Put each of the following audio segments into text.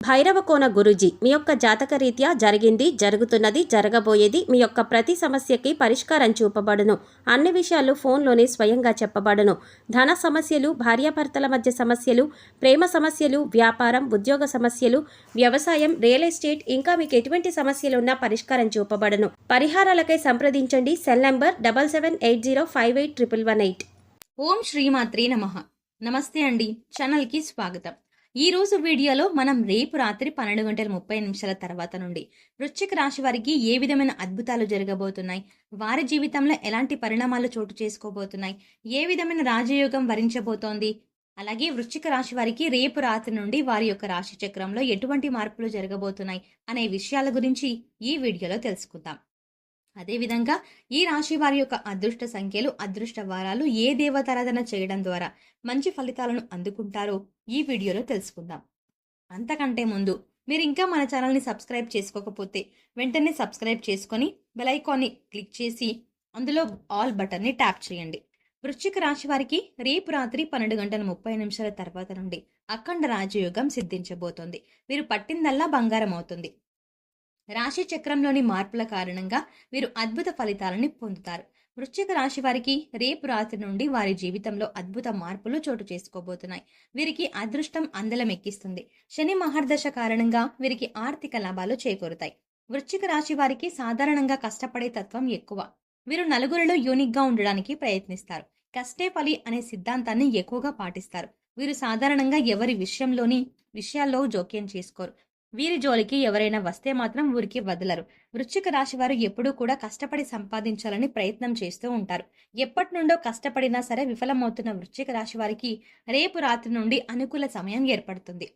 భైరవకోన గురూజీ మీ యొక్క జాతక రీత్యా జరిగింది, జరుగుతున్నది, జరగబోయేది మీ యొక్క ప్రతి సమస్యకి పరిష్కారం చూపబడును. అన్ని విషయాలు ఫోన్లోనే స్వయంగా చెప్పబడును. ధన సమస్యలు, భార్యాభర్తల మధ్య సమస్యలు, ప్రేమ సమస్యలు, వ్యాపారం, ఉద్యోగ సమస్యలు, వ్యవసాయం, రియల్ ఎస్టేట్, ఇంకా మీకు ఎటువంటి సమస్యలు ఉన్నా పరిష్కారం చూపబడును. పరిహారాలకై సంప్రదించండి. Cell number 7780581118. ఓం శ్రీమాత్రే నమః. నమస్తే అండి, ఛానల్కి స్వాగతం. ఈ రోజు వీడియోలో మనం రేపు రాత్రి 12:30 తర్వాత నుండి వృశ్చిక రాశి వారికి ఏ విధమైన అద్భుతాలు జరగబోతున్నాయి, వారి జీవితంలో ఎలాంటి పరిణామాలు చోటు చేసుకోబోతున్నాయి, ఏ విధమైన రాజయోగం వరించబోతోంది, అలాగే వృశ్చిక రాశి వారికి రేపు రాత్రి నుండి వారి యొక్క రాశి చక్రంలో ఎటువంటి మార్పులు జరగబోతున్నాయి అనే విషయాల గురించి ఈ వీడియోలో తెలుసుకుందాం. అదేవిధంగా ఈ రాశి వారి యొక్క అదృష్ట సంఖ్యలు, అదృష్ట వారాలు, ఏ దేవతారాధన చేయడం ద్వారా మంచి ఫలితాలను అందుకుంటారో ఈ వీడియోలో తెలుసుకుందాం. అంతకంటే ముందు మీరు ఇంకా మన ఛానల్ని సబ్స్క్రైబ్ చేసుకోకపోతే వెంటనే సబ్స్క్రైబ్ చేసుకొని బెల్ ఐకాన్ని క్లిక్ చేసి అందులో ఆల్ బటన్ని ట్యాప్ చేయండి. వృశ్చిక రాశి వారికి రేపు రాత్రి 12:30 తర్వాత నుండి అఖండ రాజయోగం సిద్ధించబోతోంది. వీరు పట్టిందల్లా బంగారం అవుతుంది. రాశి చక్రంలోని మార్పుల కారణంగా వీరు అద్భుత ఫలితాలని పొందుతారు. వృశ్చిక రాశి వారికి రేపు రాత్రి నుండి వారి జీవితంలో అద్భుత మార్పులు చోటు చేసుకోబోతున్నాయి. వీరికి అదృష్టం అందలం ఎక్కిస్తుంది. శని మహర్దశ కారణంగా వీరికి ఆర్థిక లాభాలు చేకూరుతాయి. వృశ్చిక రాశి వారికి సాధారణంగా కష్టపడే తత్వం ఎక్కువ. వీరు నలుగురిలో యూనిక్ గా ఉండడానికి ప్రయత్నిస్తారు. కష్టే ఫలి అనే సిద్ధాంతాన్ని ఎక్కువగా పాటిస్తారు. వీరు సాధారణంగా ఎవరి విషయాల్లో జోక్యం చేసుకోరు. వీరి జోలికి ఎవరైనా వస్తే మాత్రం ఊరికి వదలరు. వృశ్చిక రాశి వారు ఎప్పుడూ కూడా కష్టపడి సంపాదించాలని ప్రయత్నం చేస్తూ ఉంటారు. ఎప్పటి నుండో కష్టపడినా సరే విఫలమవుతున్న వృశ్చిక రాశి వారికి రేపు రాత్రి నుండి అనుకూల సమయం ఏర్పడుతుంది.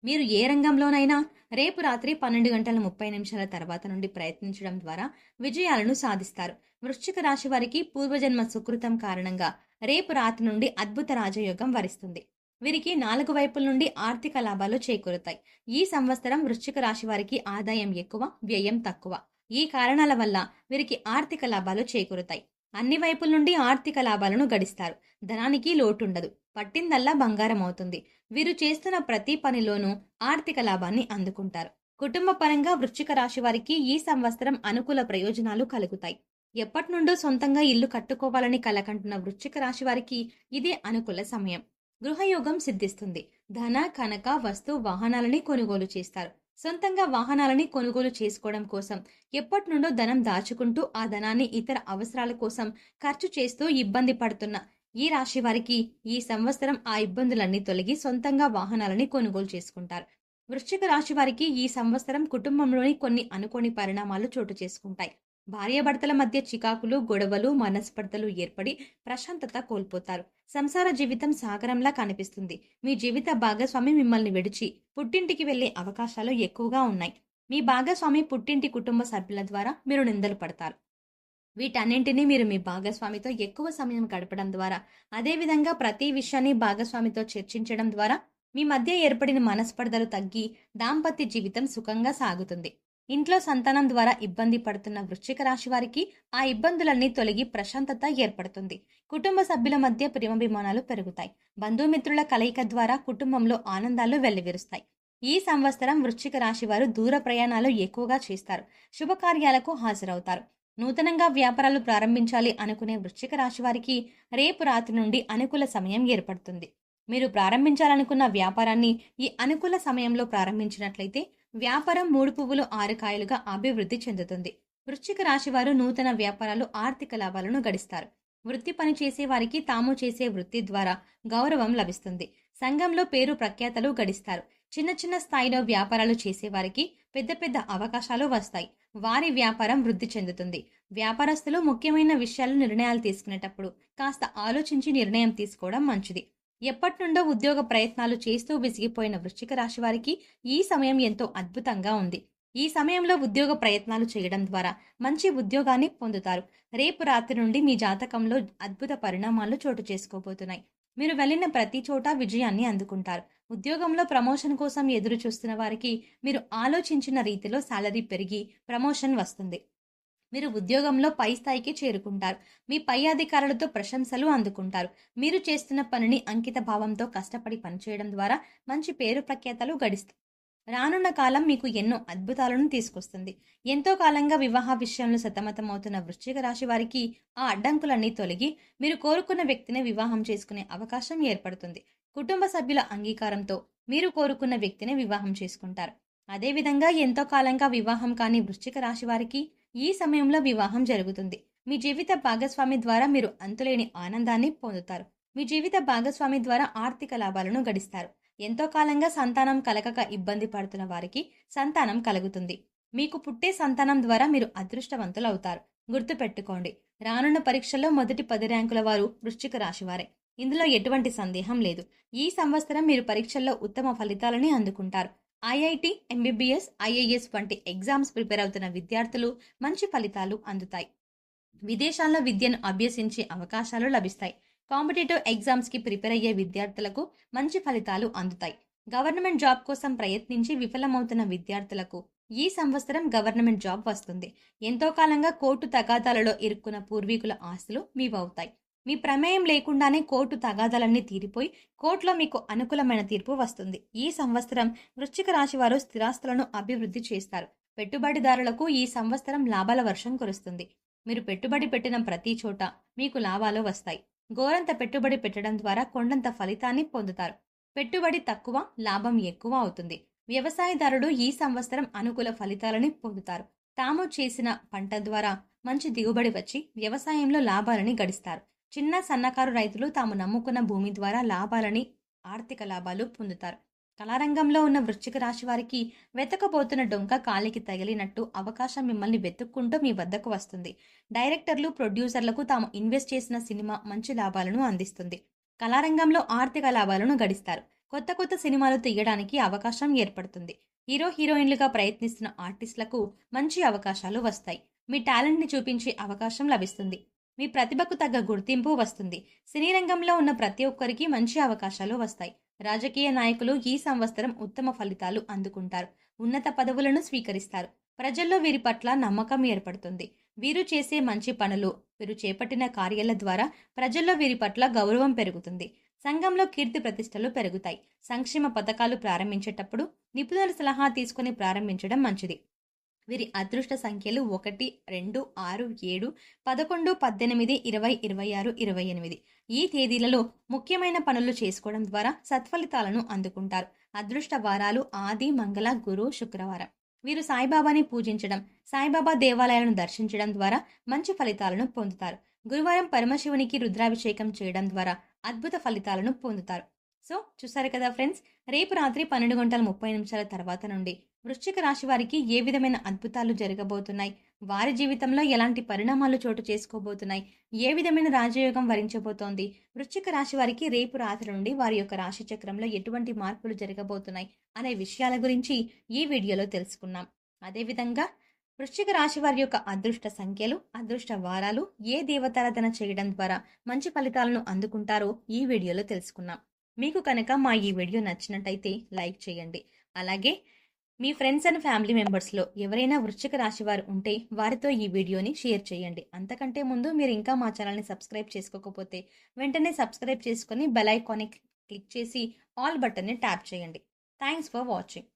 మీరు ఏ రంగంలోనైనా రేపు రాత్రి 12:30 తర్వాత నుండి ప్రయత్నించడం ద్వారా విజయాలను సాధిస్తారు. వృశ్చిక రాశి వారికి పూర్వజన్మ సుకృతం కారణంగా రేపు రాత్రి నుండి అద్భుత రాజయోగం వరిస్తుంది. వీరికి 4 వైపుల నుండి ఆర్థిక లాభాలు చేకూరుతాయి. ఈ సంవత్సరం వృశ్చిక రాశి వారికి ఆదాయం ఎక్కువ, వ్యయం తక్కువ. ఈ కారణాల వల్ల వీరికి ఆర్థిక లాభాలు చేకూరుతాయి. అన్ని వైపుల నుండి ఆర్థిక లాభాలను గడిస్తారు. ధనానికి లోటుండదు. పట్టిందల్లా బంగారం అవుతుంది. వీరు చేస్తున్న ప్రతి పనిలోనూ ఆర్థిక లాభాన్ని అందుకుంటారు. కుటుంబ పరంగా వృశ్చిక రాశి వారికి ఈ సంవత్సరం అనుకూల ప్రయోజనాలు కలుగుతాయి. ఎప్పటి నుండో సొంతంగా ఇల్లు కట్టుకోవాలని కలకంటున్న వృశ్చిక రాశి వారికి ఇదే అనుకూల సమయం. గృహయోగం సిద్ధిస్తుంది. ధన, కనక, వస్తు, వాహనాలని కొనుగోలు చేస్తారు. సొంతంగా వాహనాలని కొనుగోలు చేసుకోవడం కోసం ఎప్పటి నుండో ధనం దాచుకుంటూ ఆ ధనాన్ని ఇతర అవసరాల కోసం ఖర్చు చేస్తూ ఇబ్బంది పడుతున్న ఈ రాశి వారికి ఈ సంవత్సరం ఆ ఇబ్బందులన్నీ తొలగి సొంతంగా వాహనాలని కొనుగోలు చేసుకుంటారు. వృశ్చిక రాశి వారికి ఈ సంవత్సరం కుటుంబంలోని కొన్ని అనుకోని పరిణామాలు చోటు చేసుకుంటాయి. భార్యాభర్తల మధ్య చికాకులు, గొడవలు, మనస్పర్ధలు ఏర్పడి ప్రశాంతత కోల్పోతారు. సంసార జీవితం సాగరంలా కనిపిస్తుంది. మీ జీవిత భాగస్వామి మిమ్మల్ని విడిచి పుట్టింటికి వెళ్లే అవకాశాలు ఎక్కువగా ఉన్నాయి. మీ భాగస్వామి పుట్టింటి కుటుంబ సభ్యుల ద్వారా మీరు నిందలు పడతారు. వీటన్నింటినీ మీరు మీ భాగస్వామితో ఎక్కువ సమయం గడపడం ద్వారా, అదేవిధంగా ప్రతి విషయాన్ని భాగస్వామితో చర్చించడం ద్వారా మీ మధ్య ఏర్పడిన మనస్పర్ధలు తగ్గి దాంపత్య జీవితం సుఖంగా సాగుతుంది. ఇంట్లో సంతానం ద్వారా ఇబ్బంది పడుతున్న వృశ్చిక రాశి వారికి ఆ ఇబ్బందులన్నీ తొలగి ప్రశాంతత ఏర్పడుతుంది. కుటుంబ సభ్యుల మధ్య ప్రేమాభిమానాలు పెరుగుతాయి. బంధుమిత్రుల కలయిక ద్వారా కుటుంబంలో ఆనందాలు వెల్లివిరుస్తాయి. ఈ సంవత్సరం వృశ్చిక రాశి వారు దూర ప్రయాణాలు ఎక్కువగా చేస్తారు. శుభకార్యాలకు హాజరవుతారు. నూతనంగా వ్యాపారాలు ప్రారంభించాలి అనుకునే వృశ్చిక రాశి వారికి రేపు రాత్రి నుండి అనుకూల సమయం ఏర్పడుతుంది. మీరు ప్రారంభించాలనుకున్న వ్యాపారాన్ని ఈ అనుకూల సమయంలో ప్రారంభించినట్లయితే వ్యాపారం 3 పువ్వులు 6 కాయలుగా అభివృద్ధి చెందుతుంది. వృశ్చిక రాశి వారు నూతన వ్యాపారాలు, ఆర్థిక లాభాలను గడిస్తారు. వృత్తి పని చేసే వారికి తాము చేసే వృత్తి ద్వారా గౌరవం లభిస్తుంది. సంఘంలో పేరు ప్రఖ్యాతలు గడిస్తారు. చిన్న చిన్న స్థాయిలో వ్యాపారాలు చేసేవారికి పెద్ద పెద్ద అవకాశాలు వస్తాయి. వారి వ్యాపారం వృద్ధి చెందుతుంది. వ్యాపారస్తులు ముఖ్యమైన విషయాలు నిర్ణయాలు తీసుకునేటప్పుడు కాస్త ఆలోచించి నిర్ణయం తీసుకోవడం మంచిది. ఎప్పటి నుండో ఉద్యోగ ప్రయత్నాలు చేస్తూ విసిగిపోయిన వృశ్చిక రాశి వారికి ఈ సమయం ఎంతో అద్భుతంగా ఉంది. ఈ సమయంలో ఉద్యోగ ప్రయత్నాలు చేయడం ద్వారా మంచి ఉద్యోగాన్ని పొందుతారు. రేపు రాత్రి నుండి మీ జాతకంలో అద్భుత పరిణామాలు చోటు చేసుకోబోతున్నాయి. మీరు వెళ్ళిన ప్రతి చోట విజయాన్ని అందుకుంటారు. ఉద్యోగంలో ప్రమోషన్ కోసం ఎదురు చూస్తున్న వారికి మీరు ఆలోచించిన రీతిలో సాలరీ పెరిగి ప్రమోషన్ వస్తుంది. మీరు ఉద్యోగంలో పై స్థాయికి చేరుకుంటారు. మీ పై అధికారులతో ప్రశంసలు అందుకుంటారు. మీరు చేస్తున్న పనిని అంకిత భావంతో కష్టపడి పనిచేయడం ద్వారా మంచి పేరు ప్రఖ్యాతలు గడిస్తారు. రానున్న కాలం మీకు ఎన్నో అద్భుతాలను తీసుకొస్తుంది. ఎంతో కాలంగా వివాహ విషయంలో సతమతమవుతున్న వృశ్చిక రాశి వారికి ఆ అడ్డంకులన్నీ తొలగి మీరు కోరుకున్న వ్యక్తిని వివాహం చేసుకునే అవకాశం ఏర్పడుతుంది. కుటుంబ సభ్యుల అంగీకారంతో మీరు కోరుకున్న వ్యక్తిని వివాహం చేసుకుంటారు. అదేవిధంగా ఎంతో కాలంగా వివాహం కాని వృశ్చిక రాశి వారికి ఈ సమయంలో వివాహం జరుగుతుంది. మీ జీవిత భాగస్వామి ద్వారా మీరు అంతులేని ఆనందాన్ని పొందుతారు. మీ జీవిత భాగస్వామి ద్వారా ఆర్థిక లాభాలను గడిస్తారు. ఎంతో కాలంగా సంతానం కలగక ఇబ్బంది పడుతున్న వారికి సంతానం కలుగుతుంది. మీకు పుట్టే సంతానం ద్వారా మీరు అదృష్టవంతులవుతారు. గుర్తుపెట్టుకోండి, రానున్న పరీక్షల్లో మొదటి 10 ర్యాంకుల వారు వృశ్చిక రాశివారే. ఇందులో ఎటువంటి సందేహం లేదు. ఈ సంవత్సరం మీరు పరీక్షల్లో ఉత్తమ ఫలితాలని అందుకుంటారు. ఐఐటి, ఎంబీబీఎస్, ఐఏఎస్ వంటి ఎగ్జామ్స్ ప్రిపేర్ అవుతున్న విద్యార్థులు మంచి ఫలితాలు అందుతాయి. విదేశాల్లో విద్యను అభ్యసించే అవకాశాలు లభిస్తాయి. కాంపిటేటివ్ ఎగ్జామ్స్ కి ప్రిపేర్ అయ్యే విద్యార్థులకు మంచి ఫలితాలు అందుతాయి. గవర్నమెంట్ జాబ్ కోసం ప్రయత్నించి విఫలమవుతున్న విద్యార్థులకు ఈ సంవత్సరం గవర్నమెంట్ జాబ్ వస్తుంది. ఎంతో కాలంగా కోర్టు తగాదాలలో ఇరుక్కున్న పూర్వీకుల ఆస్తులు మీవవుతాయి. మీ ప్రమేయం లేకుండానే కోర్టు తగాదాలన్నీ తీరిపోయి కోర్టులో మీకు అనుకూలమైన తీర్పు వస్తుంది. ఈ సంవత్సరం వృశ్చిక రాశి వారు స్థిరాస్తులను అభివృద్ధి చేస్తారు. పెట్టుబడిదారులకు ఈ సంవత్సరం లాభాల వర్షం కురుస్తుంది. మీరు పెట్టుబడి పెట్టిన ప్రతి చోట మీకు లాభాలు వస్తాయి. గోరంత పెట్టుబడి పెట్టడం ద్వారా కొండంత ఫలితాన్ని పొందుతారు. పెట్టుబడి తక్కువ, లాభం ఎక్కువ అవుతుంది. వ్యవసాయదారుడు ఈ సంవత్సరం అనుకూల ఫలితాలని పొందుతారు. తాము చేసిన పంట ద్వారా మంచి దిగుబడి వచ్చి వ్యవసాయంలో లాభాలని గడిస్తారు. చిన్న సన్నకారు రైతులు తాము నమ్ముకున్న భూమి ద్వారా ఆర్థిక లాభాలు పొందుతారు. కళారంగంలో ఉన్న వృశ్చిక రాశి వారికి వెతకబోతున్న డొంక కాలికి తగిలినట్టు అవకాశం మిమ్మల్ని వెతుక్కుంటూ మీ వద్దకు వస్తుంది. డైరెక్టర్లు, ప్రొడ్యూసర్లకు తాము ఇన్వెస్ట్ చేసిన సినిమా మంచి లాభాలను అందిస్తుంది. కళారంగంలో ఆర్థిక లాభాలను గడిస్తారు. కొత్త కొత్త సినిమాలు తీయడానికి అవకాశం ఏర్పడుతుంది. హీరో, హీరోయిన్లుగా ప్రయత్నిస్తున్న ఆర్టిస్టులకు మంచి అవకాశాలు వస్తాయి. మీ టాలెంట్ని చూపించే అవకాశం లభిస్తుంది. మీ ప్రతిభకు తగ్గ గుర్తింపు వస్తుంది. సినీ రంగంలో ఉన్న ప్రతి ఒక్కరికి మంచి అవకాశాలు వస్తాయి. రాజకీయ నాయకులు ఈ సంవత్సరం ఉత్తమ ఫలితాలు అందుకుంటారు. ఉన్నత పదవులను స్వీకరిస్తారు. ప్రజల్లో వీరి పట్ల నమ్మకం ఏర్పడుతుంది. వీరు చేసే మంచి పనులు, వీరు చేపట్టిన కార్యాల ద్వారా ప్రజల్లో వీరి పట్ల గౌరవం పెరుగుతుంది. సంఘంలో కీర్తి ప్రతిష్టలు పెరుగుతాయి. సంక్షేమ పథకాలు ప్రారంభించేటప్పుడు నిపుణుల సలహా తీసుకుని ప్రారంభించడం మంచిది. వీరి అదృష్ట సంఖ్యలు 1, 2, 6, 7, 11, 18, 20, 26, 28. ఈ తేదీలలో ముఖ్యమైన పనులు చేసుకోవడం ద్వారా సత్ఫలితాలను అందుకుంటారు. అదృష్ట వారాలు ఆది, మంగళ, గురు, శుక్రవారం. వీరు సాయిబాబాని పూజించడం, సాయిబాబా దేవాలయాలను దర్శించడం ద్వారా మంచి ఫలితాలను పొందుతారు. గురువారం పరమశివునికి రుద్రాభిషేకం చేయడం ద్వారా అద్భుత ఫలితాలను పొందుతారు. సో చూసారు కదా ఫ్రెండ్స్, రేపు రాత్రి 12:30 తర్వాత నుండి వృశ్చిక రాశి వారికి ఏ విధమైన అద్భుతాలు జరగబోతున్నాయి, వారి జీవితంలో ఎలాంటి పరిణామాలు చోటు చేసుకోబోతున్నాయి, ఏ విధమైన రాజయోగం వరించబోతోంది, వృశ్చిక రాశి వారికి రేపు రాత్రి నుండి వారి యొక్క రాశి చక్రంలో ఎటువంటి మార్పులు జరగబోతున్నాయి అనే విషయాల గురించి ఈ వీడియోలో తెలుసుకున్నాం. అదేవిధంగా వృశ్చిక రాశి వారి యొక్క అదృష్ట సంఖ్యలు, అదృష్ట వారాలు, ఏ దేవతారాధన చేయడం ద్వారా మంచి ఫలితాలను అందుకుంటారో ఈ వీడియోలో తెలుసుకున్నాం. మీకు కనుక మా ఈ వీడియో నచ్చినట్టయితే లైక్ చేయండి. అలాగే మీ ఫ్రెండ్స్ అండ్ ఫ్యామిలీ మెంబర్స్లో ఎవరైనా వృశ్చిక రాశి వారు ఉంటే వారితో ఈ వీడియోని షేర్ చేయండి. అంతకంటే ముందు మీరు ఇంకా మా ఛానల్ని సబ్స్క్రైబ్ చేసుకోకపోతే వెంటనే సబ్స్క్రైబ్ చేసుకొని బెల్ ఐకాన్ని క్లిక్ చేసి ఆల్ బటన్ని ట్యాప్ చేయండి. Thanks for watching.